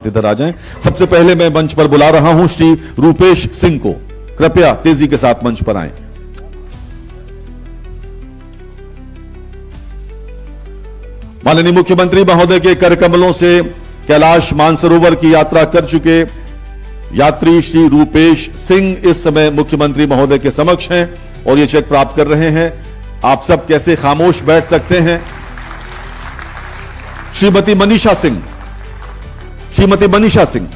इधर आ जाएं। सबसे पहले मैं मंच पर बुला रहा हूं श्री रूपेश सिंह को। कृपया तेजी के साथ मंच पर आएं। माननीय मुख्यमंत्री महोदय के कर कमलों से कैलाश मानसरोवर की यात्रा कर चुके यात्री श्री रूपेश सिंह इस समय मुख्यमंत्री महोदय के समक्ष हैं और ये चेक प्राप्त कर रहे हैं। आप सब कैसे खामोश बैठ सकते हैं? श्रीमती मनीषा सिंह, श्रीमती मनीषा सिंह,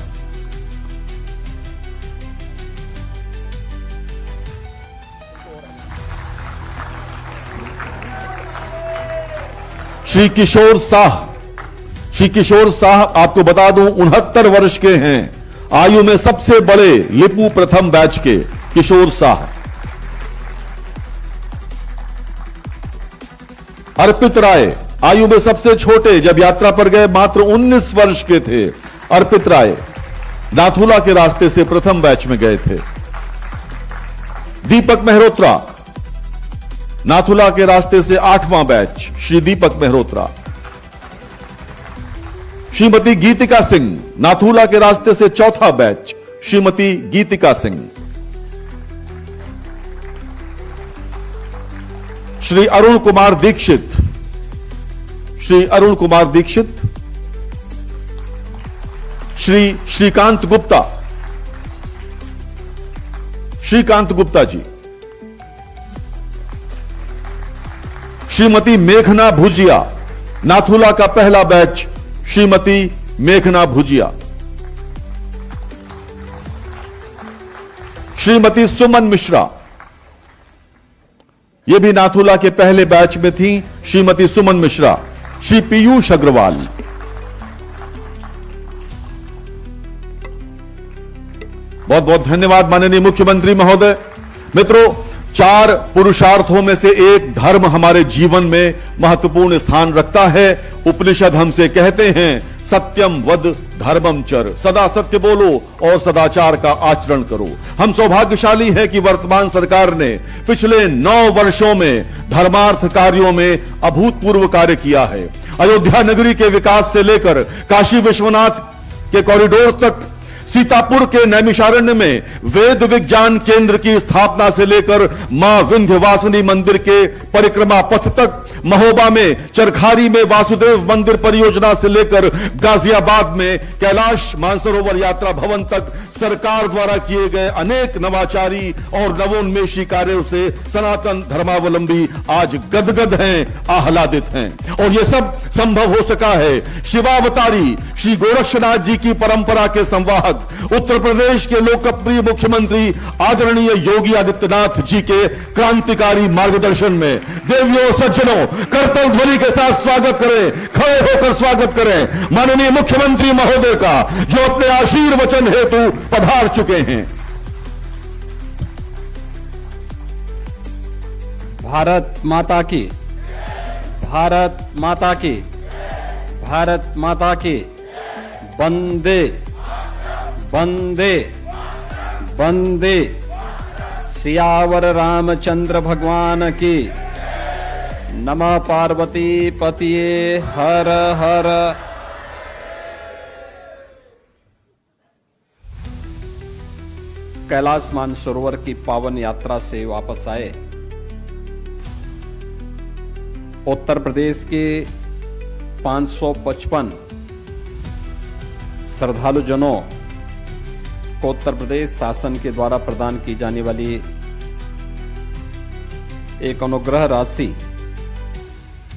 श्री किशोर साह, श्री किशोर साह आपको बता दूं 69 वर्ष के हैं, आयु में सबसे बड़े लिपू प्रथम बैच के किशोर साह। अर्पित राय आयु में सबसे छोटे, जब यात्रा पर गए मात्र 19 वर्ष के थे। अर्पित राय नाथुला के रास्ते से प्रथम बैच में गए थे। दीपक मेहरोत्रा नाथुला के रास्ते से 8वां बैच, श्री दीपक मेहरोत्रा। श्रीमती गीतिका सिंह नाथुला के रास्ते से 4था बैच, श्रीमती गीतिका सिंह। श्री अरुण कुमार दीक्षित, श्री अरुण कुमार दीक्षित। श्री श्रीकांत गुप्ता, श्रीकांत गुप्ता जी। श्रीमती मेघना भुजिया नाथुला का पहला बैच, श्रीमती मेघना भुजिया। श्रीमती सुमन मिश्रा, यह भी नाथुला के पहले बैच में थी, श्रीमती सुमन मिश्रा। श्री पीयूष अग्रवाल, बहुत बहुत धन्यवाद माननीय मुख्यमंत्री महोदय। मित्रों, 4 पुरुषार्थों में से एक धर्म हमारे जीवन में महत्वपूर्ण स्थान रखता है। उपनिषद हमसे कहते हैं सत्यम वद धर्मम चर, सदा सत्य बोलो और सदाचार का आचरण करो। हम सौभाग्यशाली हैं कि वर्तमान सरकार ने पिछले 9 वर्षों में धर्मार्थ कार्यों में अभूतपूर्व कार्य किया है। अयोध्या नगरी के विकास से लेकर काशी विश्वनाथ के कॉरिडोर तक, सीतापुर के नैमिषारण्य में वेद विज्ञान केंद्र की स्थापना से लेकर मां विंध्यवासिनी मंदिर के परिक्रमा पथ तक, महोबा में चरखारी में वासुदेव मंदिर परियोजना से लेकर गाजियाबाद में कैलाश मानसरोवर यात्रा भवन तक सरकार द्वारा किए गए अनेक नवाचारी और नवोन्मेषी कार्यों से सनातन धर्मावलंबी आज गदगद हैं, आह्लादित हैं। और यह सब संभव हो सका है शिवावतारी श्री गोरक्षनाथ जी की परंपरा के संवाहक उत्तर प्रदेश के लोकप्रिय मुख्यमंत्री आदरणीय योगी आदित्यनाथ जी के क्रांतिकारी मार्गदर्शन में। देवियों सज्जनों, करतल ध्वनि के साथ स्वागत करें, खड़े होकर स्वागत करें माननीय मुख्यमंत्री महोदय का, जो अपने आशीर्वचन हेतु पधार चुके हैं। भारत माता की, भारत माता की, भारत माता की। वंदे वंदे वंदे। सियावर रामचंद्र भगवान की। नमः पार्वती पतिये हर हर। कैलाश मानसरोवर की पावन यात्रा से वापस आए उत्तर प्रदेश के 555 श्रद्धालु जनों को उत्तर प्रदेश शासन के द्वारा प्रदान की जाने वाली एक अनुग्रह राशि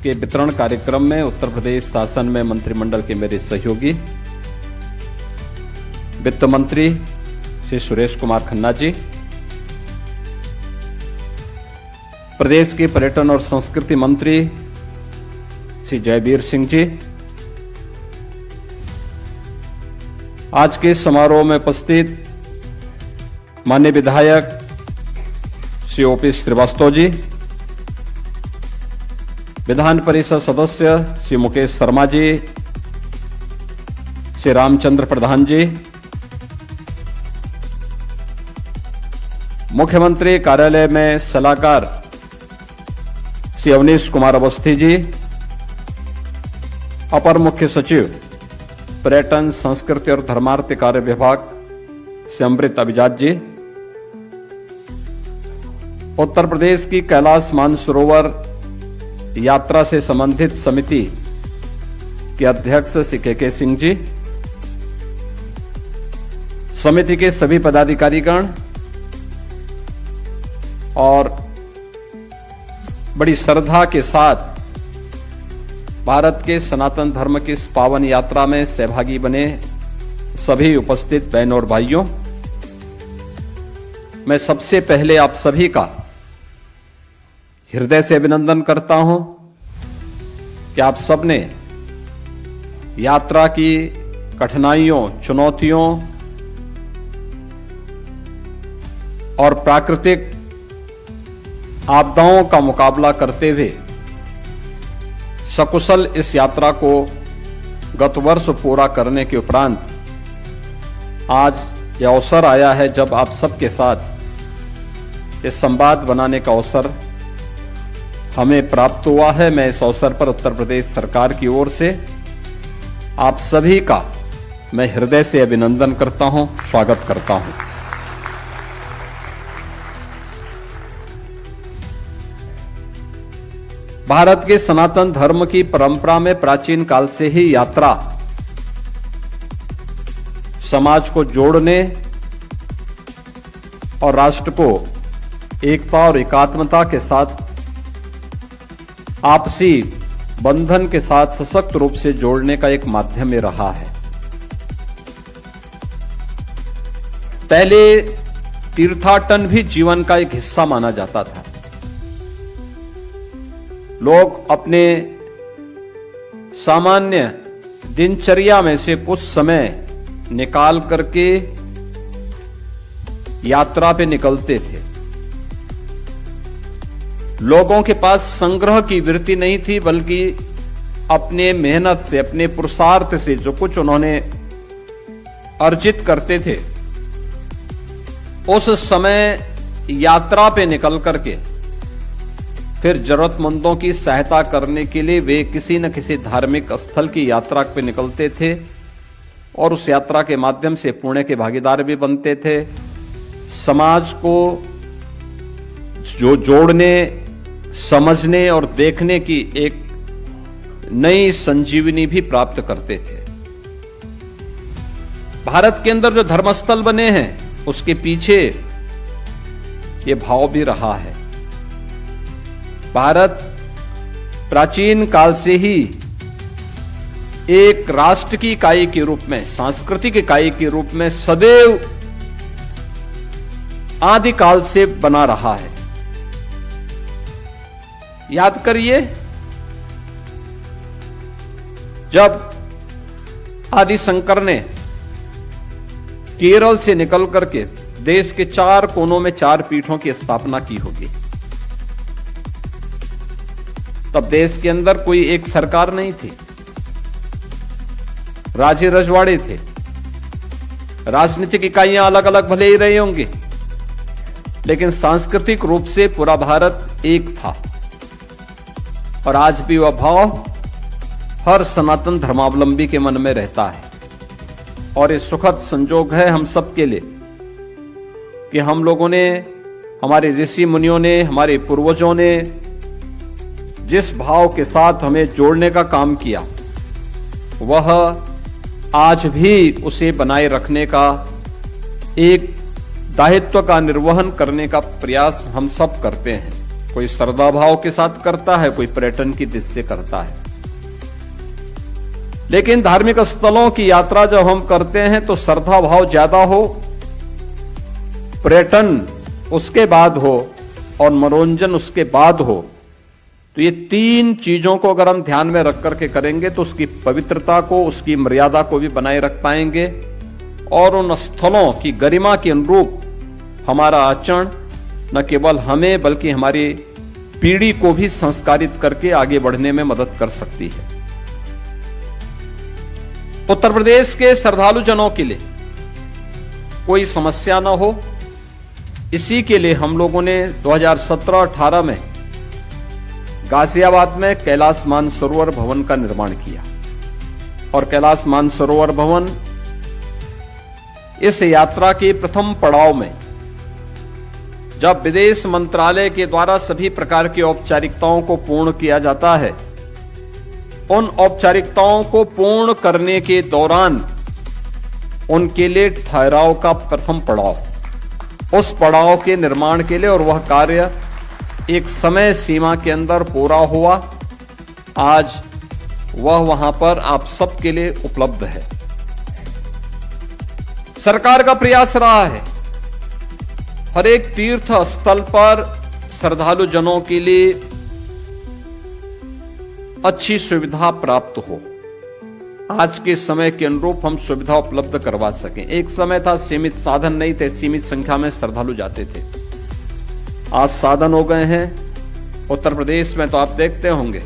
के वितरण कार्यक्रम में उत्तर प्रदेश शासन में मंत्रिमंडल के मेरे सहयोगी वित्त मंत्री श्री सुरेश कुमार खन्ना जी, प्रदेश के पर्यटन और संस्कृति मंत्री श्री जयवीर सिंह जी, आज के समारोह में उपस्थित माननीय विधायक श्री ओपी श्रीवास्तव जी, विधान परिषद सदस्य श्री मुकेश शर्मा जी, श्री रामचंद्र प्रधान जी, मुख्यमंत्री कार्यालय में सलाहकार श्री अवनीश कुमार अवस्थी जी, अपर मुख्य सचिव पर्यटन, संस्कृति और धर्मार्थ कार्य विभाग से अमृत अभिजात जी, उत्तर प्रदेश की कैलाश मानसरोवर यात्रा से संबंधित समिति के अध्यक्ष श्री के सिंह जी, समिति के सभी पदाधिकारीगण और बड़ी श्रद्धा के साथ भारत के सनातन धर्म की इस पावन यात्रा में सहभागी बने सभी उपस्थित बहनों और भाइयों, मैं सबसे पहले आप सभी का हृदय से अभिनंदन करता हूं कि आप सबने यात्रा की कठिनाइयों, चुनौतियों और प्राकृतिक आपदाओं का मुकाबला करते हुए सकुशल इस यात्रा को गत वर्ष पूरा करने के उपरांत आज यह अवसर आया है जब आप सबके साथ इस संवाद बनाने का अवसर हमें प्राप्त हुआ है। मैं इस अवसर पर उत्तर प्रदेश सरकार की ओर से आप सभी का मैं हृदय से अभिनंदन करता हूं, स्वागत करता हूं। भारत के सनातन धर्म की परंपरा में प्राचीन काल से ही यात्रा समाज को जोड़ने और राष्ट्र को एकता और एकात्मता के साथ आपसी बंधन के साथ सशक्त रूप से जोड़ने का एक माध्यम में रहा है। पहले तीर्थाटन भी जीवन का एक हिस्सा माना जाता था। लोग अपने सामान्य दिनचर्या में से कुछ समय निकाल करके यात्रा पे निकलते थे। लोगों के पास संग्रह की वृत्ति नहीं थी, बल्कि अपने मेहनत से, अपने पुरुषार्थ से जो कुछ उन्होंने अर्जित करते थे, उस समय यात्रा पे निकल करके फिर जरूरतमंदों की सहायता करने के लिए वे किसी न किसी धार्मिक स्थल की यात्रा पे निकलते थे और उस यात्रा के माध्यम से पुण्य के भागीदार भी बनते थे। समाज को जो जोड़ने, समझने और देखने की एक नई संजीवनी भी प्राप्त करते थे। भारत के अंदर जो धर्मस्थल बने हैं उसके पीछे ये भाव भी रहा है। भारत प्राचीन काल से ही एक राष्ट्र की इकाई के रूप में, सांस्कृतिक इकाई के रूप में सदैव आदिकाल से बना रहा है। याद करिए, जब आदि शंकर ने केरल से निकल करके देश के 4 कोनों में 4 पीठों की स्थापना की होगी, तब देश के अंदर कोई एक सरकार नहीं थी, राज्य रजवाड़े थे, राजनीतिक इकाइयां अलग अलग भले ही रहे होंगे, लेकिन सांस्कृतिक रूप से पूरा भारत एक था। और आज भी वह भाव हर सनातन धर्मावलंबी के मन में रहता है। और ये सुखद संजोग है हम सबके लिए कि हम लोगों ने, हमारे ऋषि मुनियों ने, हमारे पूर्वजों ने जिस भाव के साथ हमें जोड़ने का काम किया, वह आज भी उसे बनाए रखने का, एक दायित्व का निर्वहन करने का प्रयास हम सब करते हैं। कोई श्रद्धा भाव के साथ करता है, कोई पर्यटन की दृष्टि से करता है। लेकिन धार्मिक स्थलों की यात्रा जब हम करते हैं तो श्रद्धा भाव ज्यादा हो, पर्यटन उसके बाद हो और मनोरंजन उसके बाद हो, तो ये 3 चीजों को अगर हम ध्यान में रख करके करेंगे तो उसकी पवित्रता को, उसकी मर्यादा को भी बनाए रख पाएंगे और उन स्थलों की गरिमा के अनुरूप हमारा आचरण न केवल हमें बल्कि हमारी पीढ़ी को भी संस्कारित करके आगे बढ़ने में मदद कर सकती है। उत्तर प्रदेश के श्रद्धालु जनों के लिए कोई समस्या न हो, इसी के लिए हम लोगों ने 2017-18 में गाजियाबाद में कैलाश मानसरोवर भवन का निर्माण किया और कैलाश मानसरोवर भवन इस यात्रा के प्रथम पड़ाव में जब विदेश मंत्रालय के द्वारा सभी प्रकार की औपचारिकताओं को पूर्ण किया जाता है, उन औपचारिकताओं को पूर्ण करने के दौरान उनके लिए ठहराव का प्रथम पड़ाव, उस पड़ाव के निर्माण के लिए, और वह कार्य एक समय सीमा के अंदर पूरा हुआ। आज वह वहां पर आप सबके लिए उपलब्ध है। सरकार का प्रयास रहा है हर एक तीर्थ स्थल पर श्रद्धालु जनों के लिए अच्छी सुविधा प्राप्त हो, आज के समय के अनुरूप हम सुविधा उपलब्ध करवा सकें। एक समय था सीमित साधन नहीं थे, सीमित संख्या में श्रद्धालु जाते थे। आज साधन हो गए हैं। उत्तर प्रदेश में तो आप देखते होंगे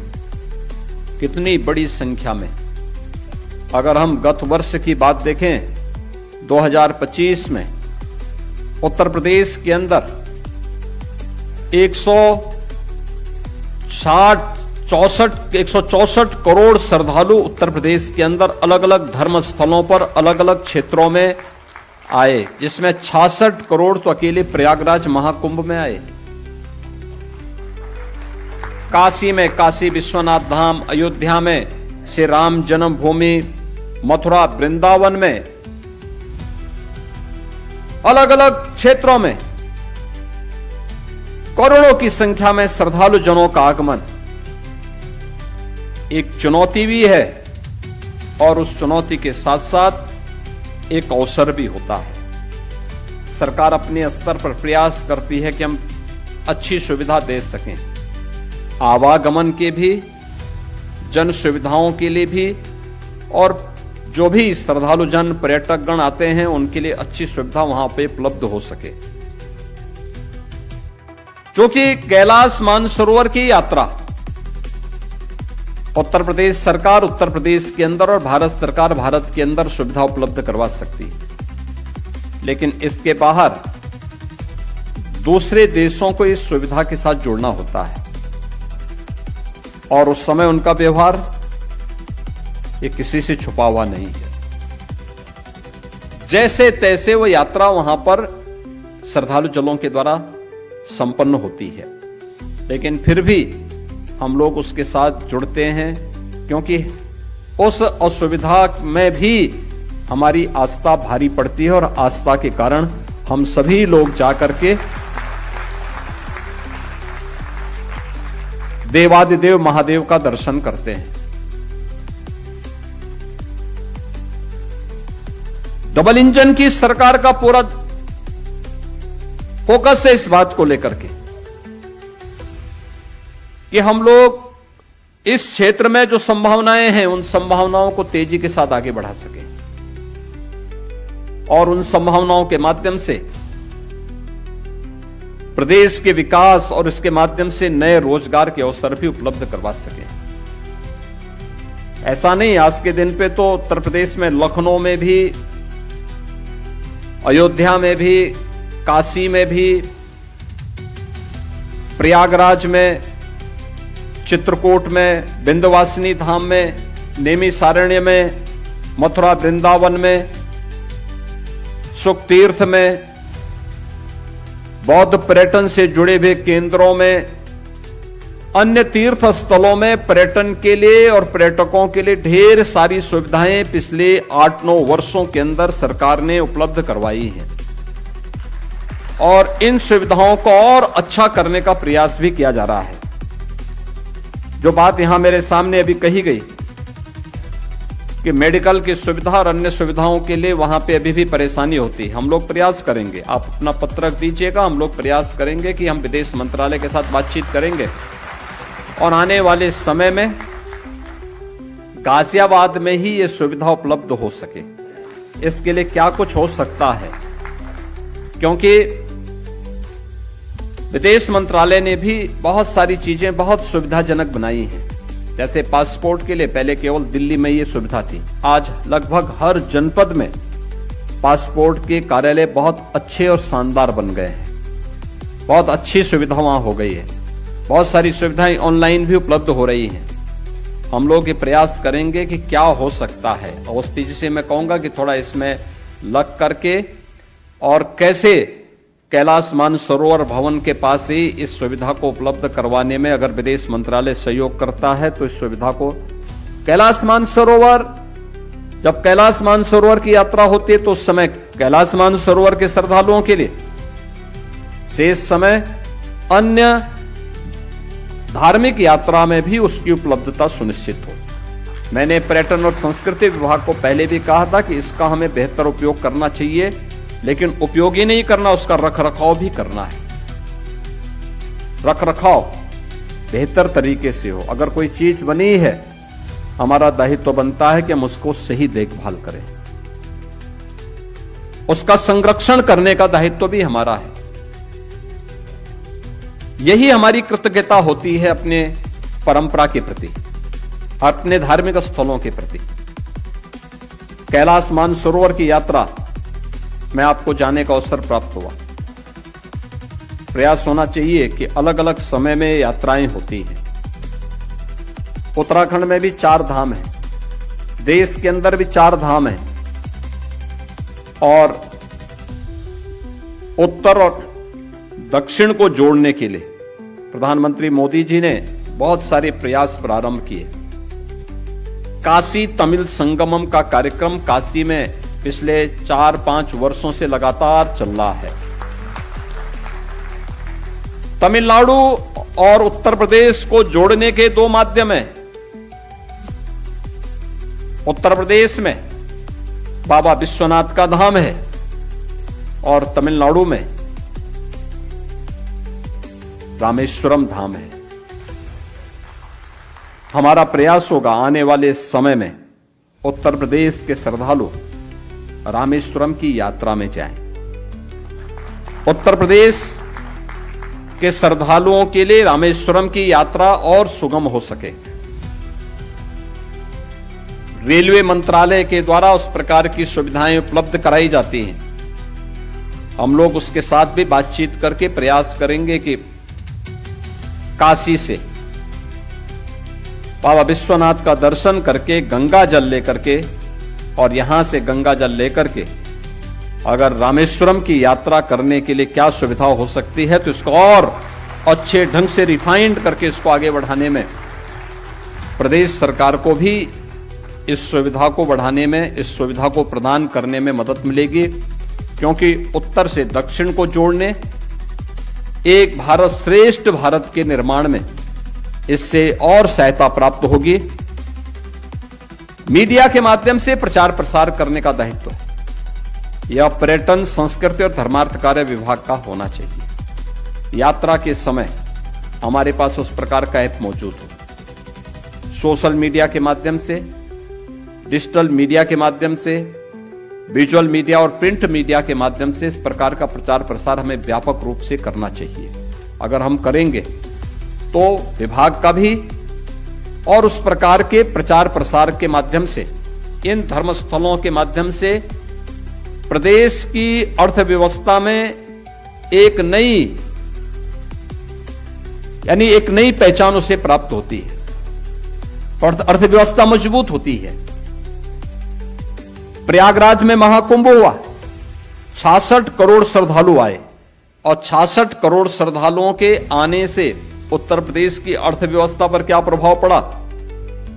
कितनी बड़ी संख्या में, अगर हम गत वर्ष की बात देखें 2025 में उत्तर प्रदेश के अंदर 164 करोड़ श्रद्धालु उत्तर प्रदेश के अंदर अलग अलग धर्म स्थलों पर अलग अलग क्षेत्रों में आए, जिसमें 66 करोड़ तो अकेले प्रयागराज महाकुंभ में आए। काशी में काशी विश्वनाथ धाम, अयोध्या में श्री राम जन्मभूमि, मथुरा वृंदावन में, अलग अलग क्षेत्रों में करोड़ों की संख्या में श्रद्धालु जनों का आगमन एक चुनौती भी है, और उस चुनौती के साथ साथ एक अवसर भी होता है। सरकार अपने स्तर पर प्रयास करती है कि हम अच्छी सुविधा दे सकें, आवागमन के भी, जन सुविधाओं के लिए भी, और जो भी श्रद्धालु जन पर्यटक गण आते हैं उनके लिए अच्छी सुविधा वहां पे उपलब्ध हो सके। क्योंकि कैलाश मानसरोवर की यात्रा उत्तर प्रदेश सरकार उत्तर प्रदेश के अंदर और भारत सरकार भारत के अंदर सुविधा उपलब्ध करवा सकती है, लेकिन इसके बाहर दूसरे देशों को इस सुविधा के साथ जोड़ना होता है, और उस समय उनका व्यवहार ये किसी से छुपा हुआ नहीं है। जैसे तैसे वो यात्रा वहां पर श्रद्धालु जनों के द्वारा संपन्न होती है, लेकिन फिर भी हम लोग उसके साथ जुड़ते हैं, क्योंकि उस असुविधा में भी हमारी आस्था भारी पड़ती है, और आस्था के कारण हम सभी लोग जाकर के देवादिदेव महादेव का दर्शन करते हैं। डबल इंजन की सरकार का पूरा फोकस है इस बात को लेकर के कि हम लोग इस क्षेत्र में जो संभावनाएं हैं उन संभावनाओं को तेजी के साथ आगे बढ़ा सकें, और उन संभावनाओं के माध्यम से प्रदेश के विकास और इसके माध्यम से नए रोजगार के अवसर भी उपलब्ध करवा सकें। ऐसा नहीं, आज के दिन पे तो उत्तर प्रदेश में लखनऊ में भी, अयोध्या में भी, काशी में भी, प्रयागराज में, चित्रकूट में, विंध्यवासिनी धाम में, नेमिषारण्य में, मथुरा वृंदावन में, सुखतीर्थ में, बौद्ध पर्यटन से जुड़े हुए केंद्रों में, अन्य तीर्थ स्थलों में पर्यटन के लिए और पर्यटकों के लिए ढेर सारी सुविधाएं पिछले 8-9 वर्षों के अंदर सरकार ने उपलब्ध करवाई हैं, और इन सुविधाओं को और अच्छा करने का प्रयास भी किया जा रहा है। जो बात यहां मेरे सामने अभी कही गई कि मेडिकल की सुविधा और अन्य सुविधाओं के लिए वहां पे अभी भी परेशानी होती है, हम लोग प्रयास करेंगे, आप अपना पत्रक दीजिएगा, हम लोग प्रयास करेंगे कि हम विदेश मंत्रालय के साथ बातचीत करेंगे, और आने वाले समय में गाजियाबाद में ही ये सुविधा उपलब्ध हो सके। इसके लिए क्या कुछ हो सकता है, क्योंकि विदेश मंत्रालय ने भी बहुत सारी चीजें बहुत सुविधाजनक बनाई हैं। जैसे पासपोर्ट के लिए पहले केवल दिल्ली में ये सुविधा थी, आज लगभग हर जनपद में पासपोर्ट के कार्यालय बहुत अच्छे और शानदार बन गए हैं, बहुत अच्छी सुविधा वहां हो गई है, बहुत सारी सुविधाएं ऑनलाइन भी उपलब्ध हो रही हैं। हम लोग ये प्रयास करेंगे कि क्या हो सकता है। अवस्थी जी से मैं कहूंगा कि थोड़ा इसमें लग करके और कैसे कैलाश मानसरोवर भवन के पास ही इस सुविधा को उपलब्ध करवाने में अगर विदेश मंत्रालय सहयोग करता है तो इस सुविधा को कैलाश मानसरोवर, जब कैलाश मानसरोवर की यात्रा होती है तो उस समय कैलाश मानसरोवर के श्रद्धालुओं के लिए, शेष समय अन्य धार्मिक यात्रा में भी उसकी उपलब्धता सुनिश्चित हो। मैंने पर्यटन और संस्कृति विभाग को पहले भी कहा था कि इसका हमें बेहतर उपयोग करना चाहिए, लेकिन उपयोग ही नहीं करना, उसका रखरखाव भी करना है। रखरखाव बेहतर तरीके से हो। अगर कोई चीज बनी है, हमारा दायित्व बनता है कि हम उसको सही देखभाल करें, उसका संरक्षण करने का दायित्व भी हमारा है। यही हमारी कृतज्ञता होती है अपने परंपरा के प्रति, अपने धार्मिक स्थलों के प्रति। कैलाश मानसरोवर की यात्रा में आपको जाने का अवसर प्राप्त हुआ। प्रयास होना चाहिए कि अलग अलग समय में यात्राएं होती हैं। उत्तराखंड में भी 4 धाम हैं, देश के अंदर भी 4 धाम हैं, और उत्तर और दक्षिण को जोड़ने के लिए प्रधानमंत्री मोदी जी ने बहुत सारे प्रयास प्रारंभ किए। काशी तमिल संगमम का कार्यक्रम काशी में पिछले 4-5 वर्षों से लगातार चल रहा है। तमिलनाडु और उत्तर प्रदेश को जोड़ने के 2 माध्यम हैं। उत्तर प्रदेश में बाबा विश्वनाथ का धाम है और तमिलनाडु में रामेश्वरम धाम है। हमारा प्रयास होगा आने वाले समय में उत्तर प्रदेश के श्रद्धालु रामेश्वरम की यात्रा में जाएं। उत्तर प्रदेश के श्रद्धालुओं के लिए रामेश्वरम की यात्रा और सुगम हो सके। रेलवे मंत्रालय के द्वारा उस प्रकार की सुविधाएं उपलब्ध कराई जाती हैं। हम लोग उसके साथ भी बातचीत करके प्रयास करेंगे कि काशी से बाबा विश्वनाथ का दर्शन करके गंगा जल लेकर के और यहां से गंगा जल लेकर के अगर रामेश्वरम की यात्रा करने के लिए क्या सुविधा हो सकती है, तो इसको और अच्छे ढंग से रिफाइंड करके इसको आगे बढ़ाने में प्रदेश सरकार को भी इस सुविधा को बढ़ाने में, इस सुविधा को प्रदान करने में मदद मिलेगी। क्योंकि उत्तर से दक्षिण को जोड़ने, एक भारत श्रेष्ठ भारत के निर्माण में इससे और सहायता प्राप्त होगी। मीडिया के माध्यम से प्रचार प्रसार करने का दायित्व यह पर्यटन, संस्कृति और धर्मार्थ कार्य विभाग का होना चाहिए। यात्रा के समय हमारे पास उस प्रकार का ऐप मौजूद हो। सोशल मीडिया के माध्यम से, डिजिटल मीडिया के माध्यम से, विजुअल मीडिया और प्रिंट मीडिया के माध्यम से इस प्रकार का प्रचार प्रसार हमें व्यापक रूप से करना चाहिए। अगर हम करेंगे तो विभाग का भी और उस प्रकार के प्रचार प्रसार के माध्यम से, इन धर्मस्थलों के माध्यम से प्रदेश की अर्थव्यवस्था में एक नई पहचान उसे प्राप्त होती है, अर्थव्यवस्था मजबूत होती है। प्रयागराज में महाकुंभ हुआ, 66 करोड़ श्रद्धालु आए और 66 करोड़ श्रद्धालुओं के आने से उत्तर प्रदेश की अर्थव्यवस्था पर क्या प्रभाव पड़ा,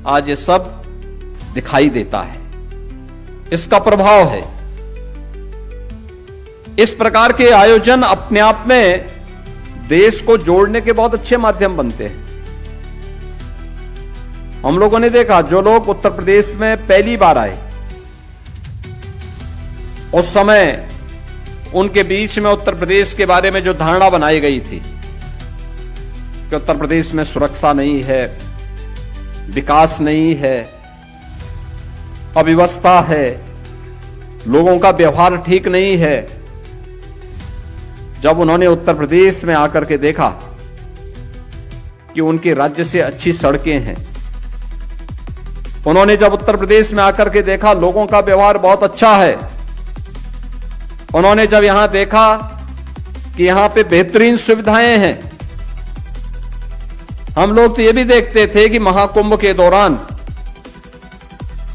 आज ये सब दिखाई देता है। इसका प्रभाव है। इस प्रकार के आयोजन अपने आप में देश को जोड़ने के बहुत अच्छे माध्यम बनते हैं। हम लोगों ने देखा, जो लोग उत्तर प्रदेश में पहली बार आए, उस समय उनके बीच में उत्तर प्रदेश के बारे में जो धारणा बनाई गई थी कि उत्तर प्रदेश में सुरक्षा नहीं है, विकास नहीं है, अव्यवस्था है, लोगों का व्यवहार ठीक नहीं है, जब उन्होंने उत्तर प्रदेश में आकर के देखा कि उनके राज्य से अच्छी सड़कें हैं, उन्होंने जब उत्तर प्रदेश में आकर के देखा लोगों का व्यवहार बहुत अच्छा है, उन्होंने जब यहां देखा कि यहां पे बेहतरीन सुविधाएं हैं, हम लोग तो ये भी देखते थे कि महाकुंभ के दौरान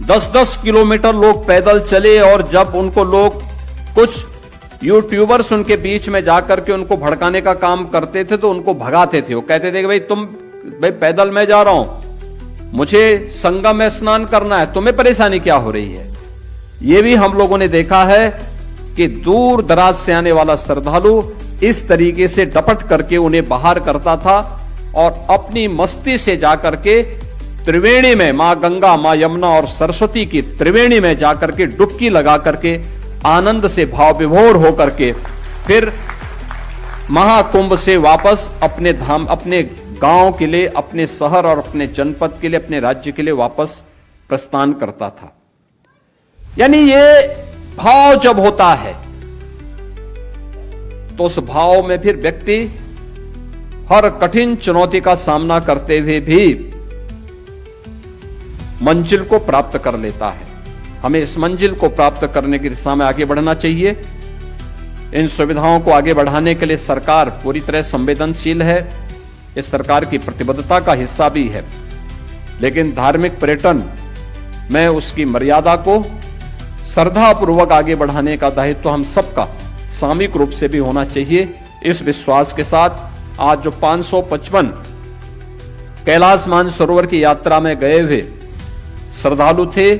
10-10 किलोमीटर लोग पैदल चले, और जब उनको लोग कुछ यूट्यूबर्स उनके बीच में जाकर के उनको भड़काने का काम करते थे तो उनको भगाते थे। वो कहते थे कि भाई पैदल मैं जा रहा हूं, मुझे संगम में स्नान करना है, तुम्हें परेशानी क्या हो रही है। यह भी हम लोगों ने देखा है कि दूर दराज से आने वाला श्रद्धालु इस तरीके से डपट करके उन्हें बाहर करता था और अपनी मस्ती से जाकर के त्रिवेणी में, मां गंगा, मां यमुना और सरस्वती की त्रिवेणी में जाकर के डुबकी लगा करके आनंद से भाव विभोर होकर के फिर महाकुंभ से वापस अपने धाम, अपने गांव के लिए, अपने शहर और अपने जनपद के लिए, अपने राज्य के लिए वापस प्रस्थान करता था। यानी ये भाव जब होता है तो उस भाव में फिर व्यक्ति हर कठिन चुनौती का सामना करते हुए भी मंजिल को प्राप्त कर लेता है। हमें इस मंजिल को प्राप्त करने की दिशा में आगे बढ़ना चाहिए। इन सुविधाओं को आगे बढ़ाने के लिए सरकार पूरी तरह संवेदनशील है, इस सरकार की प्रतिबद्धता का हिस्सा भी है। लेकिन धार्मिक पर्यटन में उसकी मर्यादा को श्रद्धापूर्वक आगे बढ़ाने का दायित्व हम सबका सामूहिक रूप से भी होना चाहिए। इस विश्वास के साथ आज जो 555 कैलाश मानसरोवर की यात्रा में गए हुए श्रद्धालु थे,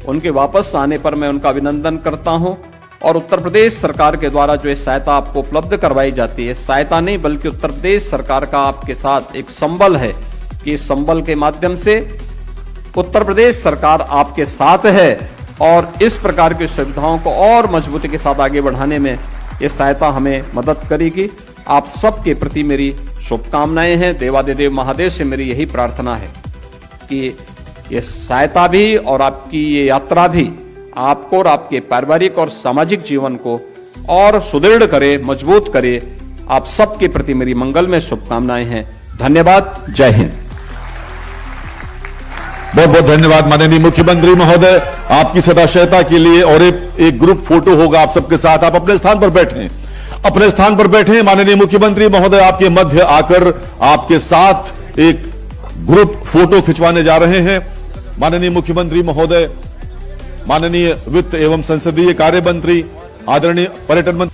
उनके वापस आने पर मैं उनका अभिनंदन करता हूं। और उत्तर प्रदेश सरकार के द्वारा जो सहायता आपको उपलब्ध करवाई जाती है, सहायता नहीं बल्कि उत्तर प्रदेश सरकार का आपके साथ एक संबल है कि इस संबल के माध्यम से उत्तर प्रदेश सरकार आपके साथ है और इस प्रकार की सुविधाओं को और मजबूती के साथ आगे बढ़ाने में ये सहायता हमें मदद करेगी। आप सबके प्रति मेरी शुभकामनाएं हैं। देवादिदेव महादेव से मेरी यही प्रार्थना है कि ये सहायता भी और आपकी ये यात्रा भी आपको और आपके पारिवारिक और सामाजिक जीवन को और सुदृढ़ करे, मजबूत करे। आप सबके प्रति मेरी मंगलमय शुभकामनाएं हैं। धन्यवाद। जय हिंद। बहुत बहुत धन्यवाद माननीय मुख्यमंत्री महोदय, आपकी सदाशयता के लिए। और एक ग्रुप फोटो होगा आप सबके साथ। आप अपने स्थान पर बैठें, अपने स्थान पर बैठें। माननीय मुख्यमंत्री महोदय आपके मध्य आकर आपके साथ एक ग्रुप फोटो खिंचवाने जा रहे हैं। माननीय मुख्यमंत्री महोदय, माननीय वित्त एवं संसदीय कार्य मंत्री, आदरणीय पर्यटन मंत्री